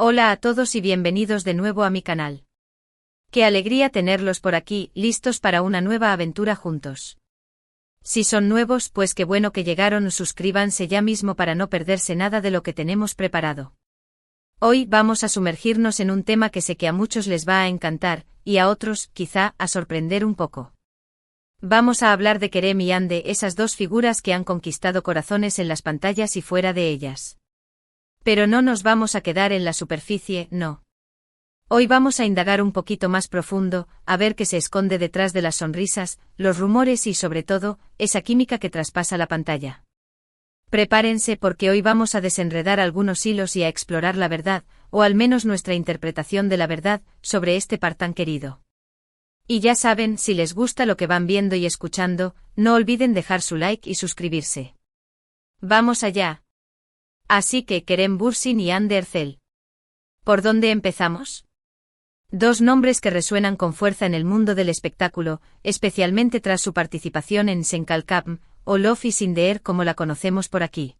Hola a todos y bienvenidos de nuevo a mi canal. Qué alegría tenerlos por aquí, listos para una nueva aventura juntos. Si son nuevos, pues qué bueno que llegaron, suscríbanse ya mismo para no perderse nada de lo que tenemos preparado. Hoy vamos a sumergirnos en un tema que sé que a muchos les va a encantar, y a otros, quizá, a sorprender un poco. Vamos a hablar de Kerem y Hande, esas dos figuras que han conquistado corazones en las pantallas y fuera de ellas. Pero no nos vamos a quedar en la superficie, no. Hoy vamos a indagar un poquito más profundo, a ver qué se esconde detrás de las sonrisas, los rumores y sobre todo, esa química que traspasa la pantalla. Prepárense porque hoy vamos a desenredar algunos hilos y a explorar la verdad, o al menos nuestra interpretación de la verdad, sobre este par tan querido. Y ya saben, si les gusta lo que van viendo y escuchando, no olviden dejar su like y suscribirse. ¡Vamos allá! Así que Kerem Bürsin y Hande Erçel. ¿Por dónde empezamos? Dos nombres que resuenan con fuerza en el mundo del espectáculo, especialmente tras su participación en Sen Kalkam, o Love is in the Air como la conocemos por aquí.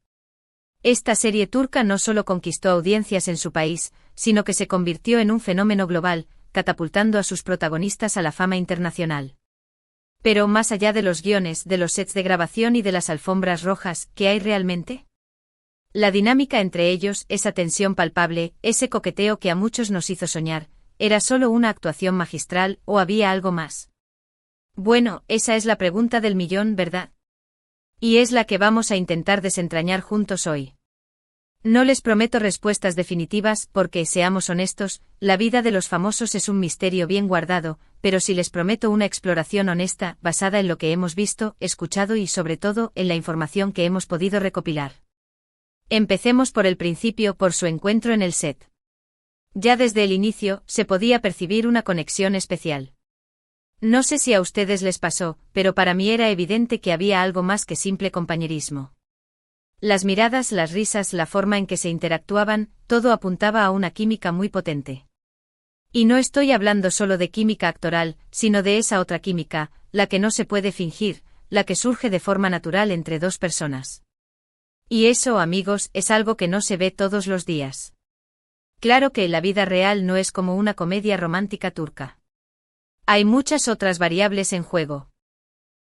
Esta serie turca no solo conquistó audiencias en su país, sino que se convirtió en un fenómeno global, catapultando a sus protagonistas a la fama internacional. Pero más allá de los guiones, de los sets de grabación y de las alfombras rojas, ¿qué hay realmente? La dinámica entre ellos, esa tensión palpable, ese coqueteo que a muchos nos hizo soñar, ¿era solo una actuación magistral o había algo más? Bueno, esa es la pregunta del millón, ¿verdad? Y es la que vamos a intentar desentrañar juntos hoy. No les prometo respuestas definitivas porque, seamos honestos, la vida de los famosos es un misterio bien guardado, pero sí les prometo una exploración honesta, basada en lo que hemos visto, escuchado y sobre todo, en la información que hemos podido recopilar. Empecemos por el principio, por su encuentro en el set. Ya desde el inicio, se podía percibir una conexión especial. No sé si a ustedes les pasó, pero para mí era evidente que había algo más que simple compañerismo. Las miradas, las risas, la forma en que se interactuaban, todo apuntaba a una química muy potente. Y no estoy hablando solo de química actoral, sino de esa otra química, la que no se puede fingir, la que surge de forma natural entre dos personas. Y eso, amigos, es algo que no se ve todos los días. Claro que la vida real no es como una comedia romántica turca. Hay muchas otras variables en juego.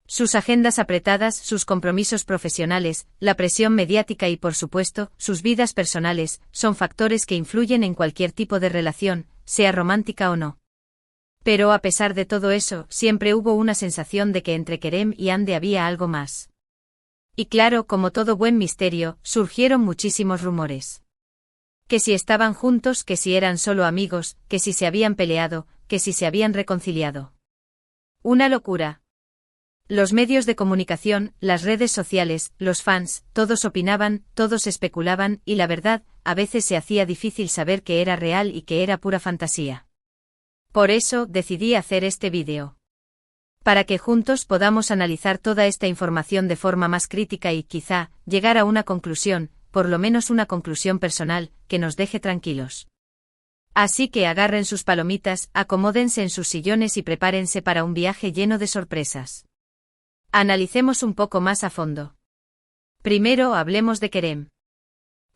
Sus agendas apretadas, sus compromisos profesionales, la presión mediática y, por supuesto, sus vidas personales, son factores que influyen en cualquier tipo de relación, sea romántica o no. Pero a pesar de todo eso, siempre hubo una sensación de que entre Kerem y Hande había algo más. Y claro, como todo buen misterio, surgieron muchísimos rumores. Que si estaban juntos, que si eran solo amigos, que si se habían peleado, que si se habían reconciliado. Una locura. Los medios de comunicación, las redes sociales, los fans, todos opinaban, todos especulaban, y la verdad, a veces se hacía difícil saber qué era real y qué era pura fantasía. Por eso, decidí hacer este vídeo. Para que juntos podamos analizar toda esta información de forma más crítica y, quizá, llegar a una conclusión, por lo menos una conclusión personal, que nos deje tranquilos. Así que agarren sus palomitas, acomódense en sus sillones y prepárense para un viaje lleno de sorpresas. Analicemos un poco más a fondo. Primero hablemos de Kerem.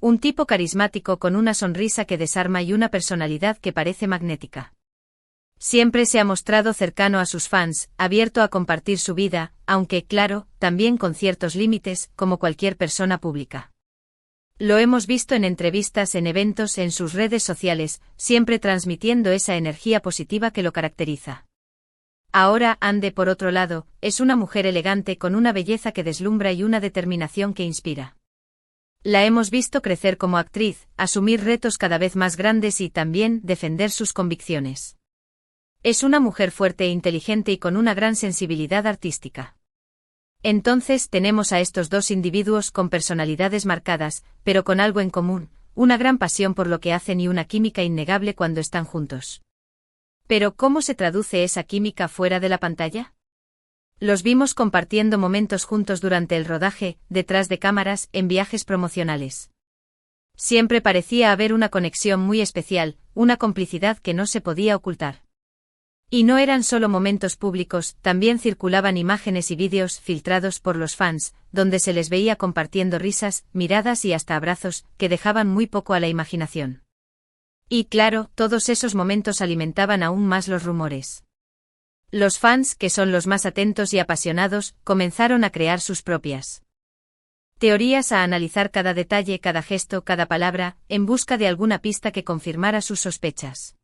Un tipo carismático con una sonrisa que desarma y una personalidad que parece magnética. Siempre se ha mostrado cercano a sus fans, abierto a compartir su vida, aunque, claro, también con ciertos límites, como cualquier persona pública. Lo hemos visto en entrevistas, en eventos, en sus redes sociales, siempre transmitiendo esa energía positiva que lo caracteriza. Ahora, Hande, por otro lado, es una mujer elegante con una belleza que deslumbra y una determinación que inspira. La hemos visto crecer como actriz, asumir retos cada vez más grandes y también defender sus convicciones. Es una mujer fuerte e inteligente y con una gran sensibilidad artística. Entonces tenemos a estos dos individuos con personalidades marcadas, pero con algo en común, una gran pasión por lo que hacen y una química innegable cuando están juntos. Pero ¿cómo se traduce esa química fuera de la pantalla? Los vimos compartiendo momentos juntos durante el rodaje, detrás de cámaras, en viajes promocionales. Siempre parecía haber una conexión muy especial, una complicidad que no se podía ocultar. Y no eran solo momentos públicos, también circulaban imágenes y vídeos filtrados por los fans, donde se les veía compartiendo risas, miradas y hasta abrazos, que dejaban muy poco a la imaginación. Y claro, todos esos momentos alimentaban aún más los rumores. Los fans, que son los más atentos y apasionados, comenzaron a crear sus propias teorías, a analizar cada detalle, cada gesto, cada palabra, en busca de alguna pista que confirmara sus sospechas.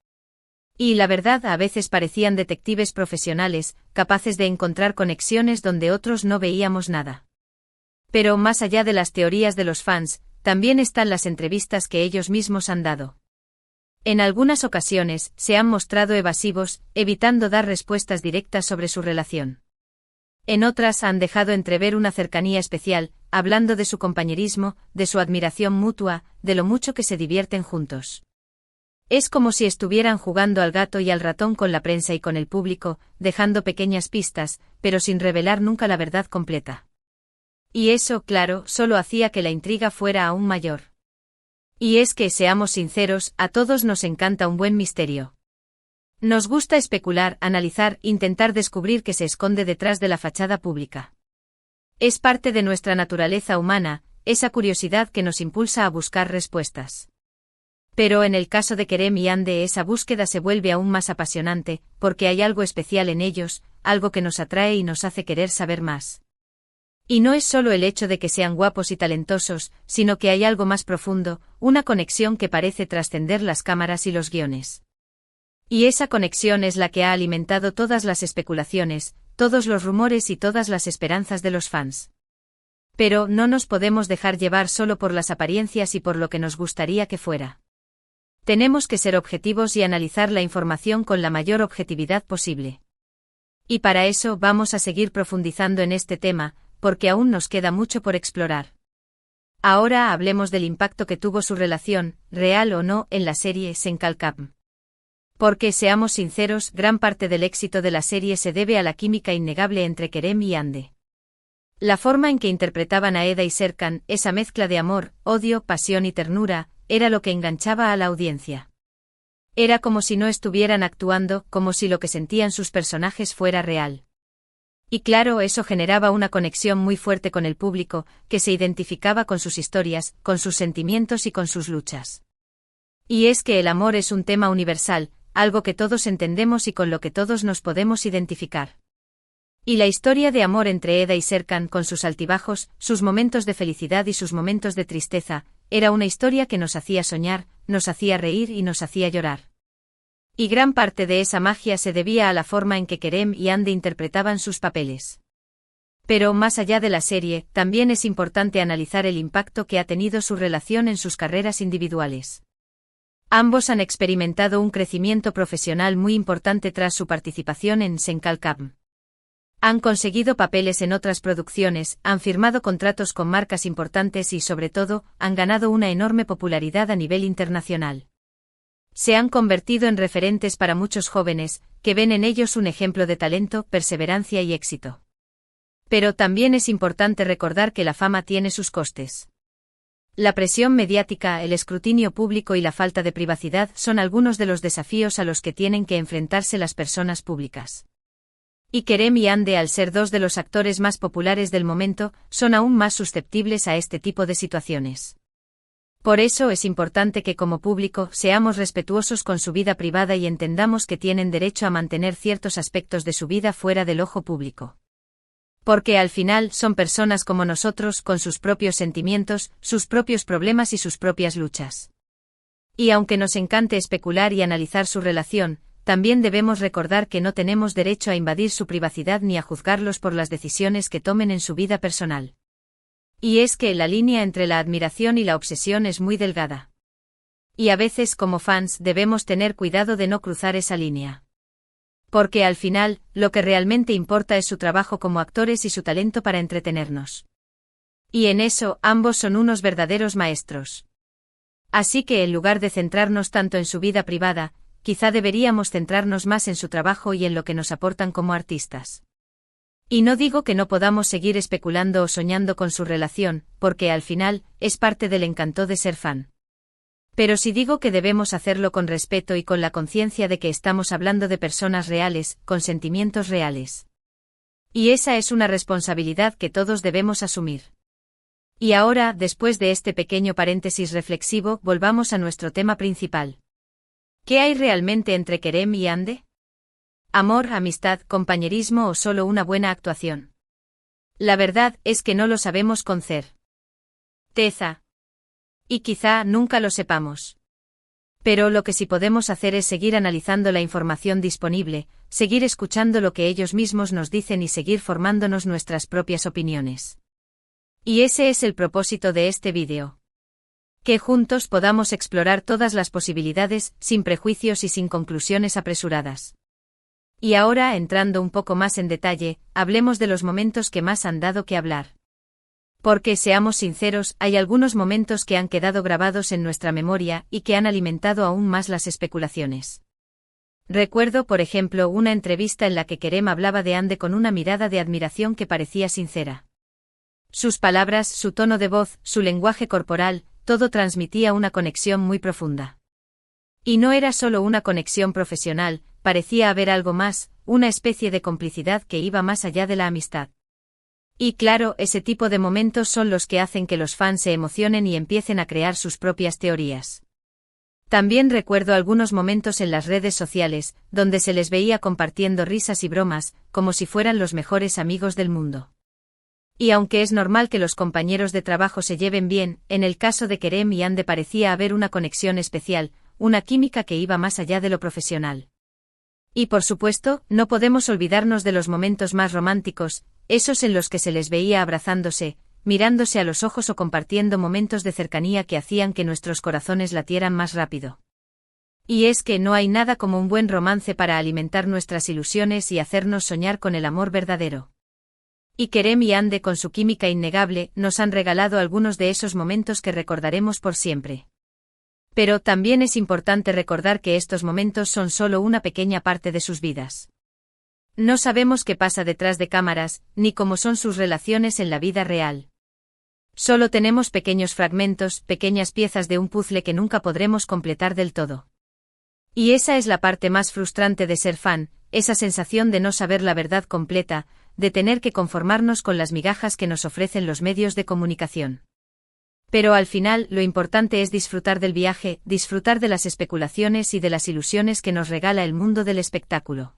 Y la verdad, a veces parecían detectives profesionales, capaces de encontrar conexiones donde otros no veíamos nada. Pero más allá de las teorías de los fans, también están las entrevistas que ellos mismos han dado. En algunas ocasiones, se han mostrado evasivos, evitando dar respuestas directas sobre su relación. En otras han dejado entrever una cercanía especial, hablando de su compañerismo, de su admiración mutua, de lo mucho que se divierten juntos. Es como si estuvieran jugando al gato y al ratón con la prensa y con el público, dejando pequeñas pistas, pero sin revelar nunca la verdad completa. Y eso, claro, solo hacía que la intriga fuera aún mayor. Y es que, seamos sinceros, a todos nos encanta un buen misterio. Nos gusta especular, analizar, intentar descubrir qué se esconde detrás de la fachada pública. Es parte de nuestra naturaleza humana, esa curiosidad que nos impulsa a buscar respuestas. Pero en el caso de Kerem y Hande, esa búsqueda se vuelve aún más apasionante, porque hay algo especial en ellos, algo que nos atrae y nos hace querer saber más. Y no es solo el hecho de que sean guapos y talentosos, sino que hay algo más profundo, una conexión que parece trascender las cámaras y los guiones. Y esa conexión es la que ha alimentado todas las especulaciones, todos los rumores y todas las esperanzas de los fans. Pero no nos podemos dejar llevar solo por las apariencias y por lo que nos gustaría que fuera. Tenemos que ser objetivos y analizar la información con la mayor objetividad posible. Y para eso vamos a seguir profundizando en este tema, porque aún nos queda mucho por explorar. Ahora hablemos del impacto que tuvo su relación, real o no, en la serie Senkalkam. Porque, seamos sinceros, gran parte del éxito de la serie se debe a la química innegable entre Kerem y Hande. La forma en que interpretaban a Eda y Serkan, esa mezcla de amor, odio, pasión y ternura, era lo que enganchaba a la audiencia. Era como si no estuvieran actuando, como si lo que sentían sus personajes fuera real. Y claro, eso generaba una conexión muy fuerte con el público, que se identificaba con sus historias, con sus sentimientos y con sus luchas. Y es que el amor es un tema universal, algo que todos entendemos y con lo que todos nos podemos identificar. Y la historia de amor entre Eda y Serkan, con sus altibajos, sus momentos de felicidad y sus momentos de tristeza, era una historia que nos hacía soñar, nos hacía reír y nos hacía llorar. Y gran parte de esa magia se debía a la forma en que Kerem y Hande interpretaban sus papeles. Pero más allá de la serie, también es importante analizar el impacto que ha tenido su relación en sus carreras individuales. Ambos han experimentado un crecimiento profesional muy importante tras su participación en Senkalkam. Han conseguido papeles en otras producciones, han firmado contratos con marcas importantes y, sobre todo, han ganado una enorme popularidad a nivel internacional. Se han convertido en referentes para muchos jóvenes, que ven en ellos un ejemplo de talento, perseverancia y éxito. Pero también es importante recordar que la fama tiene sus costes. La presión mediática, el escrutinio público y la falta de privacidad son algunos de los desafíos a los que tienen que enfrentarse las personas públicas. Y Kerem y Hande, al ser dos de los actores más populares del momento, son aún más susceptibles a este tipo de situaciones. Por eso es importante que como público seamos respetuosos con su vida privada y entendamos que tienen derecho a mantener ciertos aspectos de su vida fuera del ojo público. Porque al final son personas como nosotros, con sus propios sentimientos, sus propios problemas y sus propias luchas. Y aunque nos encante especular y analizar su relación, también debemos recordar que no tenemos derecho a invadir su privacidad ni a juzgarlos por las decisiones que tomen en su vida personal. Y es que la línea entre la admiración y la obsesión es muy delgada. Y a veces como fans debemos tener cuidado de no cruzar esa línea. Porque al final, lo que realmente importa es su trabajo como actores y su talento para entretenernos. Y en eso, ambos son unos verdaderos maestros. Así que en lugar de centrarnos tanto en su vida privada, quizá deberíamos centrarnos más en su trabajo y en lo que nos aportan como artistas. Y no digo que no podamos seguir especulando o soñando con su relación, porque al final, es parte del encanto de ser fan. Pero sí digo que debemos hacerlo con respeto y con la conciencia de que estamos hablando de personas reales, con sentimientos reales. Y esa es una responsabilidad que todos debemos asumir. Y ahora, después de este pequeño paréntesis reflexivo, volvamos a nuestro tema principal. ¿Qué hay realmente entre Kerem y Ande? ¿Amor, amistad, compañerismo o solo una buena actuación? La verdad es que no lo sabemos con certeza. Y quizá nunca lo sepamos. Pero lo que sí podemos hacer es seguir analizando la información disponible, seguir escuchando lo que ellos mismos nos dicen y seguir formándonos nuestras propias opiniones. Y ese es el propósito de este vídeo. Que juntos podamos explorar todas las posibilidades, sin prejuicios y sin conclusiones apresuradas. Y ahora, entrando un poco más en detalle, hablemos de los momentos que más han dado que hablar. Porque, seamos sinceros, hay algunos momentos que han quedado grabados en nuestra memoria y que han alimentado aún más las especulaciones. Recuerdo, por ejemplo, una entrevista en la que Kerem hablaba de Ande con una mirada de admiración que parecía sincera. Sus palabras, su tono de voz, su lenguaje corporal, todo transmitía una conexión muy profunda. Y no era solo una conexión profesional, parecía haber algo más, una especie de complicidad que iba más allá de la amistad. Y claro, ese tipo de momentos son los que hacen que los fans se emocionen y empiecen a crear sus propias teorías. También recuerdo algunos momentos en las redes sociales, donde se les veía compartiendo risas y bromas, como si fueran los mejores amigos del mundo. Y aunque es normal que los compañeros de trabajo se lleven bien, en el caso de Kerem y Ande parecía haber una conexión especial, una química que iba más allá de lo profesional. Y por supuesto, no podemos olvidarnos de los momentos más románticos, esos en los que se les veía abrazándose, mirándose a los ojos o compartiendo momentos de cercanía que hacían que nuestros corazones latieran más rápido. Y es que no hay nada como un buen romance para alimentar nuestras ilusiones y hacernos soñar con el amor verdadero. Y Kerem y Ande, con su química innegable, nos han regalado algunos de esos momentos que recordaremos por siempre. Pero también es importante recordar que estos momentos son solo una pequeña parte de sus vidas. No sabemos qué pasa detrás de cámaras, ni cómo son sus relaciones en la vida real. Solo tenemos pequeños fragmentos, pequeñas piezas de un puzzle que nunca podremos completar del todo. Y esa es la parte más frustrante de ser fan, esa sensación de no saber la verdad completa, de tener que conformarnos con las migajas que nos ofrecen los medios de comunicación. Pero al final, lo importante es disfrutar del viaje, disfrutar de las especulaciones y de las ilusiones que nos regala el mundo del espectáculo.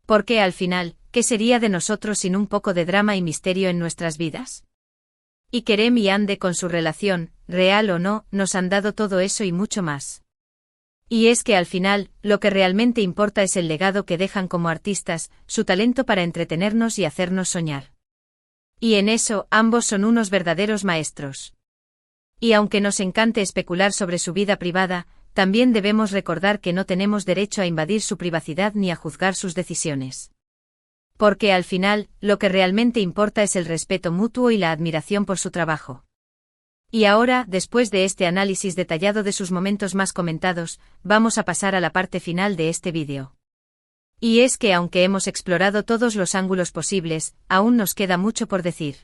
Porque al final, ¿qué sería de nosotros sin un poco de drama y misterio en nuestras vidas? Y Kerem y Ande, con su relación, real o no, nos han dado todo eso y mucho más. Y es que al final, lo que realmente importa es el legado que dejan como artistas, su talento para entretenernos y hacernos soñar. Y en eso, ambos son unos verdaderos maestros. Y aunque nos encante especular sobre su vida privada, también debemos recordar que no tenemos derecho a invadir su privacidad ni a juzgar sus decisiones. Porque al final, lo que realmente importa es el respeto mutuo y la admiración por su trabajo. Y ahora, después de este análisis detallado de sus momentos más comentados, vamos a pasar a la parte final de este vídeo. Y es que aunque hemos explorado todos los ángulos posibles, aún nos queda mucho por decir.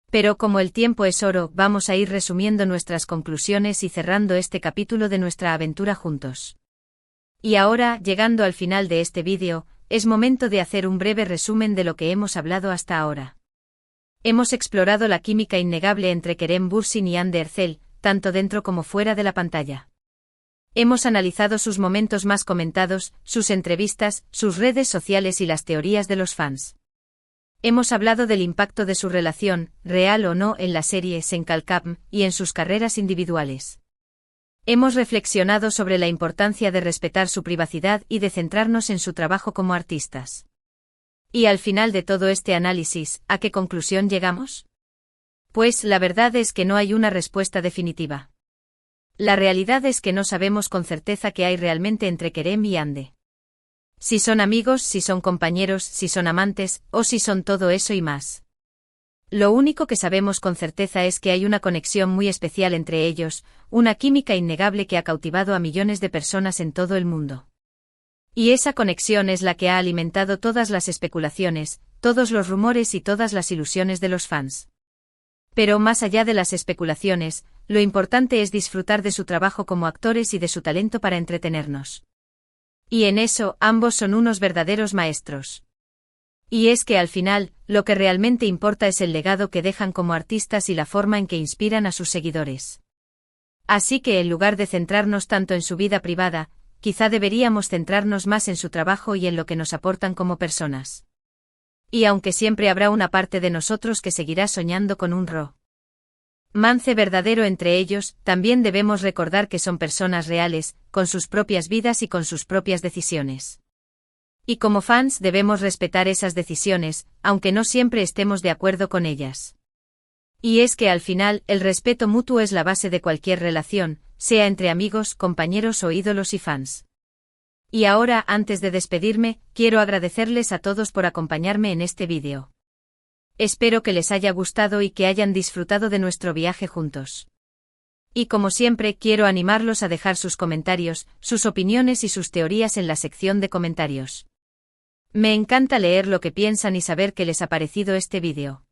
Pero como el tiempo es oro, vamos a ir resumiendo nuestras conclusiones y cerrando este capítulo de nuestra aventura juntos. Y ahora, llegando al final de este vídeo, es momento de hacer un breve resumen de lo que hemos hablado hasta ahora. Hemos explorado la química innegable entre Kerem Bürsin y Ande Erçel, tanto dentro como fuera de la pantalla. Hemos analizado sus momentos más comentados, sus entrevistas, sus redes sociales y las teorías de los fans. Hemos hablado del impacto de su relación, real o no, en la serie Senkalkam y en sus carreras individuales. Hemos reflexionado sobre la importancia de respetar su privacidad y de centrarnos en su trabajo como artistas. Y al final de todo este análisis, ¿a qué conclusión llegamos? Pues la verdad es que no hay una respuesta definitiva. La realidad es que no sabemos con certeza qué hay realmente entre Kerem y Ande. Si son amigos, si son compañeros, si son amantes, o si son todo eso y más. Lo único que sabemos con certeza es que hay una conexión muy especial entre ellos, una química innegable que ha cautivado a millones de personas en todo el mundo. Y esa conexión es la que ha alimentado todas las especulaciones, todos los rumores y todas las ilusiones de los fans. Pero más allá de las especulaciones, lo importante es disfrutar de su trabajo como actores y de su talento para entretenernos. Y en eso, ambos son unos verdaderos maestros. Y es que al final, lo que realmente importa es el legado que dejan como artistas y la forma en que inspiran a sus seguidores. Así que en lugar de centrarnos tanto en su vida privada, quizá deberíamos centrarnos más en su trabajo y en lo que nos aportan como personas. Y aunque siempre habrá una parte de nosotros que seguirá soñando con un romance verdadero entre ellos, también debemos recordar que son personas reales, con sus propias vidas y con sus propias decisiones. Y como fans debemos respetar esas decisiones, aunque no siempre estemos de acuerdo con ellas. Y es que al final, el respeto mutuo es la base de cualquier relación, sea entre amigos, compañeros o ídolos y fans. Y ahora, antes de despedirme, quiero agradecerles a todos por acompañarme en este vídeo. Espero que les haya gustado y que hayan disfrutado de nuestro viaje juntos. Y como siempre, quiero animarlos a dejar sus comentarios, sus opiniones y sus teorías en la sección de comentarios. Me encanta leer lo que piensan y saber qué les ha parecido este vídeo.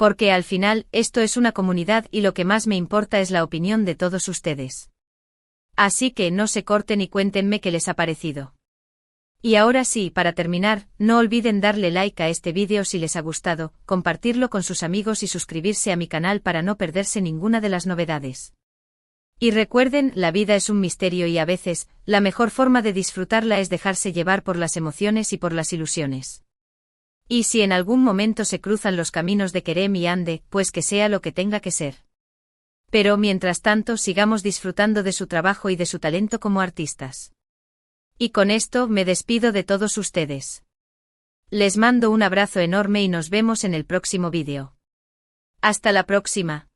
Porque al final, esto es una comunidad y lo que más me importa es la opinión de todos ustedes. Así que no se corten y cuéntenme qué les ha parecido. Y ahora sí, para terminar, no olviden darle like a este vídeo si les ha gustado, compartirlo con sus amigos y suscribirse a mi canal para no perderse ninguna de las novedades. Y recuerden, la vida es un misterio y a veces, la mejor forma de disfrutarla es dejarse llevar por las emociones y por las ilusiones. Y si en algún momento se cruzan los caminos de Kerem y Ande, pues que sea lo que tenga que ser. Pero mientras tanto sigamos disfrutando de su trabajo y de su talento como artistas. Y con esto me despido de todos ustedes. Les mando un abrazo enorme y nos vemos en el próximo vídeo. Hasta la próxima.